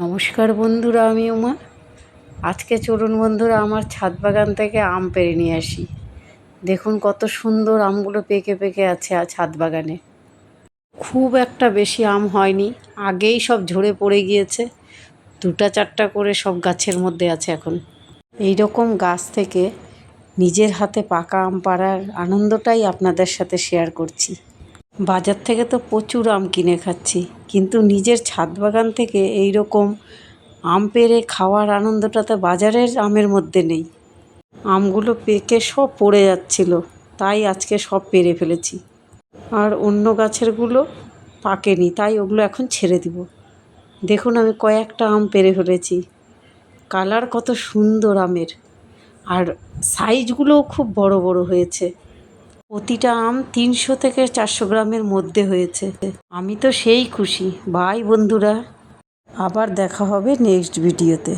নমস্কার বন্ধুরা, আমি উমা। আজকে চলুন বন্ধুরা আমার ছাদ বাগান থেকে আম পেড়ে নিয়ে আসি। দেখুন কত সুন্দর আমগুলো পেকে পেকে আছে ছাদ বাগানে। খুব একটা বেশি আম হয়নি, আগেই সব ঝরে পড়ে গিয়েছে। দুটা চারটা করে সব গাছের মধ্যে আছে এখন। এই রকম গাছ থেকে নিজের হাতে পাকা আম পাড়ার আনন্দটাই আপনাদের সাথে শেয়ার করছি। বাজার থেকে তো প্রচুর আম কিনে খাচ্ছি, কিন্তু নিজের ছাদ বাগান থেকে এই রকম আম পেড়ে খাওয়ার আনন্দটা তো বাজারের আমের মধ্যে নেই। আমগুলো পেকে সব পড়ে যাচ্ছিল, তাই আজকে সব পেড়ে ফেলেছি। আর অন্য গাছেরগুলো পাকেনি, তাই ওগুলো এখন ছেড়ে দিব। দেখুন আমি কয়েকটা আম পেড়ে ফেলেছি। কালার কত সুন্দর আমের, আর সাইজগুলোও খুব বড় বড় হয়েছে। প্রতিটা আম 300 থেকে 400 গ্রামের মধ্যে হয়েছে। আমি তো সেই খুশি। বাই বন্ধুরা, আবার দেখা হবে নেক্সট ভিডিওতে।